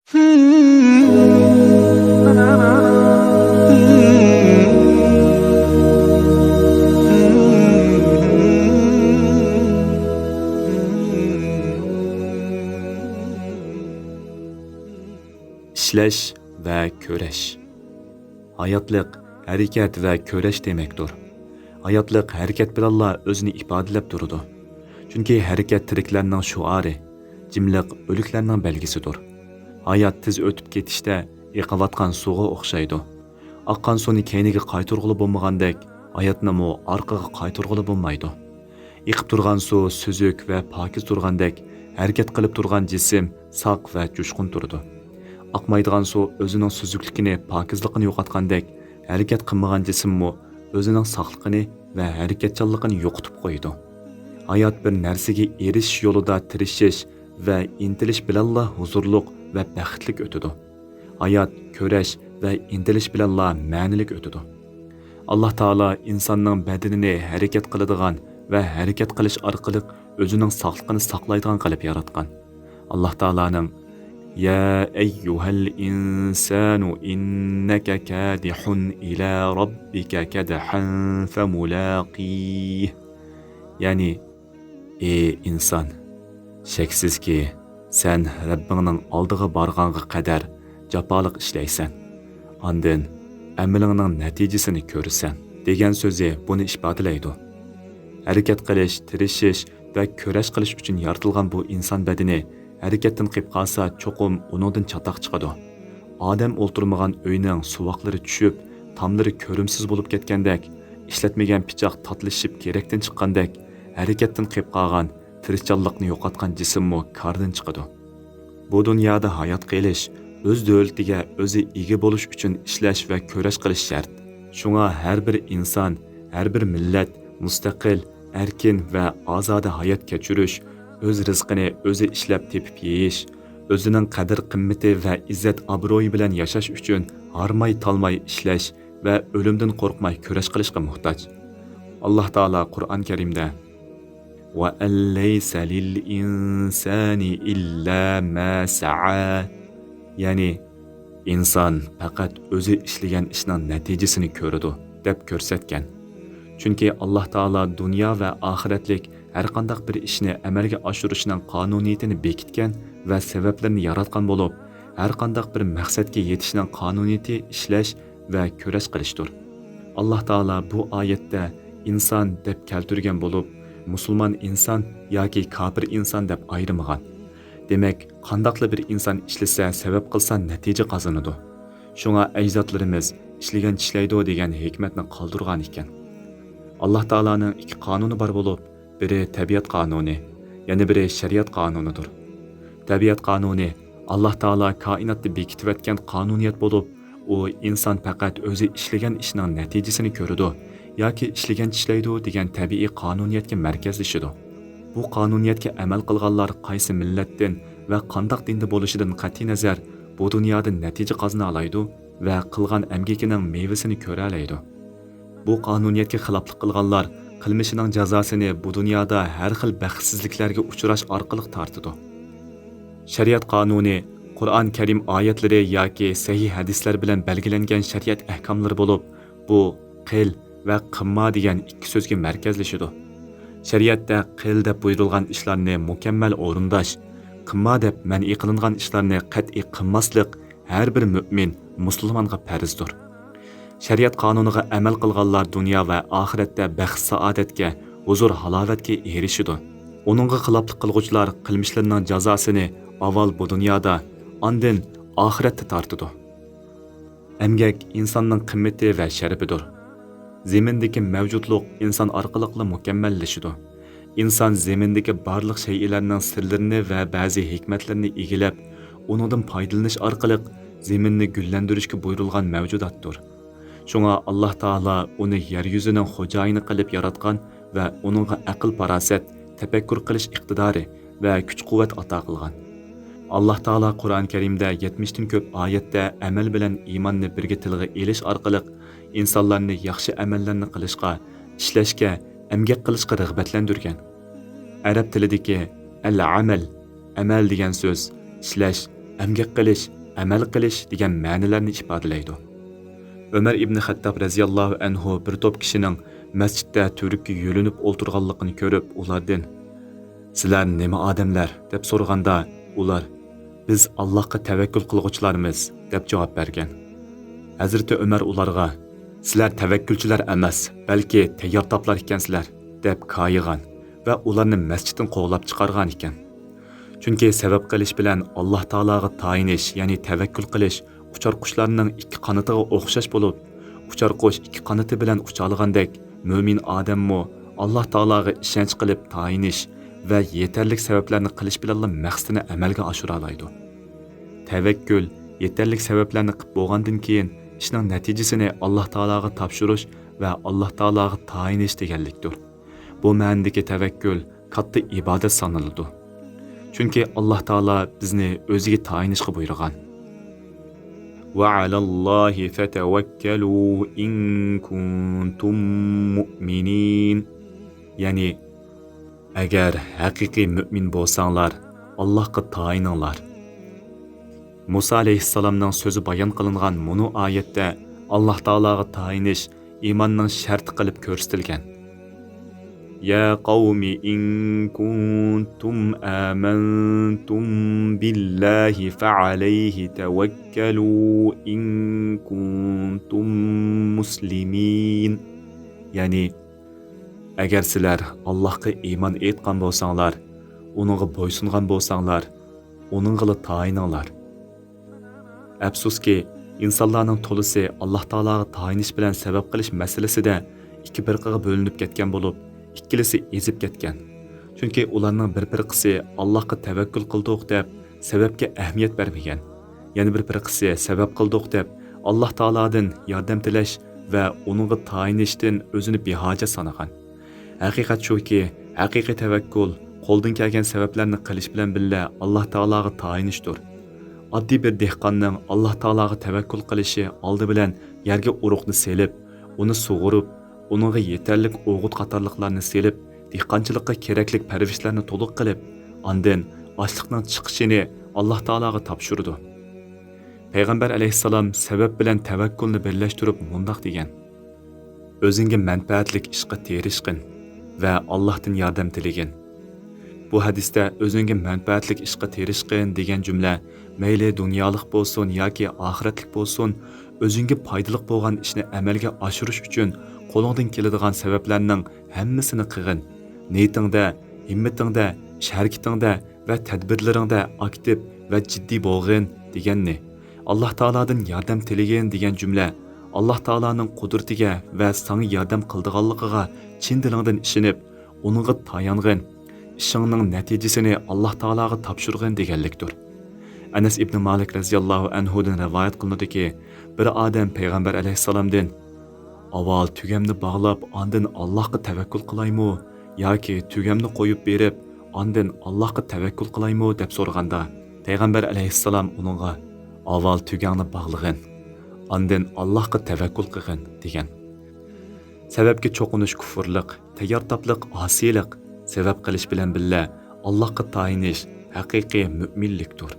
İşleş ve köreş. Hayatlık, hərəkət və köreş deməkdir. Hayatlık hərəkət bilanla özünü ifadələp durudu. Çünki hərəkət tiriklərinin şuarı, cimliq ölüklərinin belgisidir. Hayat tez ötüp ketişdə eqavatqan suğa oxşaydı. Aqqan suni keyniga qaytırğılı bolmagandek, hayatnımı arqaga qaytırğılı bolmaydı. Eqib turgan su süzük və pakiz turgandek, hərəkət qilib turgan cisim saq və coşqun turdu. Aqmaydigan su özünün süzüklükini, pakizliqini yo'qotgandek, hərəkət qilmagan cisimmi özünün saqlıqını və hərəkətçanlığını yo'qotib qo'ydi. Hayat bir narsaga erishish yo'lida tirishish və intilish bilanla huzurluq və baxtlik o'tidi. Hayat köreş və intilish bilanla ma'nilik o'tidi. Alloh taolo insonning badanini harakat qiladigan və harakat qilish orqali o'zining saqliqini saqlaydigan qilib yaratgan. Alloh taoloning يا أيها الإنسان إنك كادح إلى ربك كدحا فملاقيه. Yani ey insan, şeksiz ki sen Rabbinin aldığı barğanğa kadar japalık işleysen, andın əməlinin nəticəsini görürsən degan sözü bunu ifadələydi. Hərəkət qilish, tirishish və köreş qilish üçün yaratılgan bu insan bədəni hərəkətdən qıyıb qalsa çoxum onundan çataq çıxadı. Adam olturmagan öyning suvaqları düşüb, tamları körümsüz bolup ketgandek, işletmegen pichaq tatlışıp kerekten chiqqandek, hərəkətdən qıyıb qalğan, tirikçanlıqni yo'qotgan jisimmi kardan chiqadi. Bu dunyoda hayot qilish, o'z davlatiga o'zi ega bo'lish uchun ishlash va kurash qilish shart. Shunga har bir inson, har bir millat mustaqil, erkin va ozoda hayot kechirish, o'z rizqini o'zi ishlab tepib yeyish, o'zining qadr qimmati va izzat obro'yi bilan yashash uchun harmay talmay ishlash va o'limdan qo'rqmay kurash qilishga muhtoj. Alloh taolo Qur'on Karimda va allaysa lil insani illa ma sa'a, ya'ni inson faqat o'zi ishlagan ishning natijasini ko'radi deb ko'rsatgan. Chunki Alloh taolo dunyo va oxiratlik har qanday bir ishni amalga oshirishning qonuniyatini bekitgan va sabablarini yaratgan bo'lib, har qanday bir maqsadga yetishning qonuniyati ishlash va kurash qilishdir. Alloh taolo bu oyatda inson deb keltirgan bo'lib, musulmon inson yoki kofir inson deb ayirmagan. Demak, qandaqli bir inson ishlasa, sabab qilsa natija qozonadi. Shunga ajdodlarimiz ishlagan ishlaydi degan hikmatni qoldirgan ekan. Alloh taolaning ikki qonuni bor bo'lib, biri tabiat qonuni, yana biri shariat qonunudur. Tabiat qonuni Alloh taolo koinotda bekitib o'tgan qonuniyat bo'lib, u inson faqat o'zi ishlagan ishning natijasini ko'radi yoki ishlagan ishlaydi degan tabiiy qonuniyatga markazlashadi. Bu qonuniyatga amal qilganlar qaysi millatdan va qandoq dinda bo'lishidan qat'iy nazar bu dunyoda natija qozona oladi va qilgan amgakining mevasini ko'ra oladi. Bu qonuniyatga xiloflik qilganlar qilmishining jazosini bu dunyoda har xil baxtsizliklarga uchrash orqali tortadi. Shariat qonuni Qur'on Karim oyatlari yoki sahih hadislar bilan belgilangan shariat ahkomlari bo'lib, bu qil va qilma degan ikki so'zga markazlashadi. Shariatda qil deb buyurilgan ishlarni mukammal o'rindash, qilma deb man'iy qilingan ishlarni qat'iy qilmaslik har bir mu'min musulmonga farzdir. Shariat qonuniga amal qilganlar dunyo va oxiratda baxt saodatga, huzur halovatga erishadi. Uningga xiloflik qilguvchilar qilmishlarining jazosini avval bu dunyoda, ondan oxiratda tortadi. Emgak insonning qimmati va sharafidir. Zemindagi mavjudlik inson orqali mukammallashadi. Inson zemindagi barliq shaylarning sirlarini va ba'zi hikmatlarini egilab, uningdan foydalanish orqali zeminni gullantirishga buyurilgan mavjudotdir. Shunga Alloh taolo uni yer yuzining xo'jayini qilib yaratgan va uningga aql farosat, tafakkur qilish iqtidori va kuch-quvvat ato qilgan. Alloh taolo Qur'on Karimda 70 dan ko'p oyatda amal bilan iymonni birga tilga elish orqali insonlarni yaxshi amallarni qilishga, ishlashga, amgak qilishga rag'batlantirgan. Arab tilidagi al-amal, amal degan so'z ishlash, amgak qilish, amal qilish degan ma'nolarni ifodalaydi. Ömer ibn Xattob raziyallohu anhu bir to'p kishining masjidda turukka yo'linib o'ltirganligini ko'rib, ulardan "Sizlar nima odamlar?" deb so'raganda, ular "Biz Allohga tavakkul qilguvchilarmiz" deb javob bergan. Hazrati Ömer ularga "Sizlar tavakkulchilar emas, balki tayyor toplar ekansizlar" deb qayigan va ularni masjiddan qovlab chiqargan ekan. Chunki sabab qilish bilan Alloh taologa tayinish, ya'ni tavakkul qilish uchar qushlarning ikki qanotiga o'xshash bo'lib, uchar qush ikki qanoti bilan uchalgandek, mo'min odammo Alloh taologa ishonch qilib tayinish va yetarlik sabablarni qilish bilan maqsadini amalga oshira oladi. Tavakkul yetarlik sabablarni qilib bo'lgandan keyin ishning natijasini Alloh taologa topshirish va Alloh taologa tayinish deganlikdir. Bu ma'nodagi tavakkul katta ibodat sanaladi. Chunki Alloh taolo bizni o'ziga tayinishga buyurgan. Va alallohi fatawakkalu in kuntum mu'minin. Ya'ni agar haqiqiy mu'min bo'lsanglar, Allohga tayininglar. Musa alayhissalomning so'zi bayon qilingan bunu oyatda Alloh taologa tayinish iymonning sharti qilib ko'rsatilgan. Ya qavmi in kuntum amantum billahi fa'alayhi tawakkalu in kuntum muslimin. Ya'ni agar sizlar Allohga iymon etgan bo'lsanglar, uningga bo'ysungan bo'lsanglar, uningga tayininglar. Afsuski, insonlarning to'lisi Alloh taologa tayinish bilan sabab qilish masalasida ikki firqaga bo'linib ketgan bo'lib, ikkilisi ezib ketgan. Chunki ularning bir firqasi Allohga tavakkul qildik deb sababga ahamiyat bermagan. Yana bir firqasi sabab qildik deb Alloh taolodan yordam tilash va uningga tayinishdan o'zini behojat sanagan. Haqiqat shuki, haqiqiy tavakkul qo'ldan kelgan sabablarni qilish bilan birga Alloh taologa tayinishdir. Oddiy bir dehqonning Alloh taologa tavakkul qilishi oldi bilan yerga uruqni selib, uni sug'urib, uningga yetarlik o'g'it qatorliqlarni selib, dehqonchilikqa kerakli parvishlarni to'liq qilib, ondan ochliqning chiqishini Alloh taologa topshirdi. Payg'ambar alayhissalom sabab bilan tavakkulni birlashtirib mundoq degan: "O'zingga manfaatlik ishga terishqin va Allohdan yordam tilegin." Bu hadisda o'zingga manfaatlik ishga terishqin degan jumla mayli dunyolik bo'lsin yoki oxiratlik bo'lsin, o'zingga foydali bo'lgan ishni amalga oshirish uchun qo'lingdan keladigan sabablarning hammasini qilgin. Niyatingda, himmatingda, ish-harakatingda va tadbirlaringda aktiv va jiddiy bo'lgin deganni. Alloh taolodan yordam tilegin degan jumla Alloh taoloning qudratiga va sana yordam qildiganligiga chin dilingdan ishonib, uningga tayongin. İşingning natijasini Alloh taologa topshirgin deganlikdir. Anas ibn Malik raziyallohu anhudan rivoyat qilinadiki, bir odam payg'ambar alayhissalomdan avval tugamni bog'lab, ondan Allohga tavakkul qilaymi yoki tugamni qo'yib berib, ondan Allohga tavakkul qilaymi deb so'raganda, payg'ambar alayhissalom uningga avval tugangni bog'lagin, ondan Allohga tavakkul qilgin degan. Sababga cho'qinish kufrlik, tayyortoblik osiylik, sabab qilish bilan birga Allohga tayinish haqiqiy mu'minlikdir.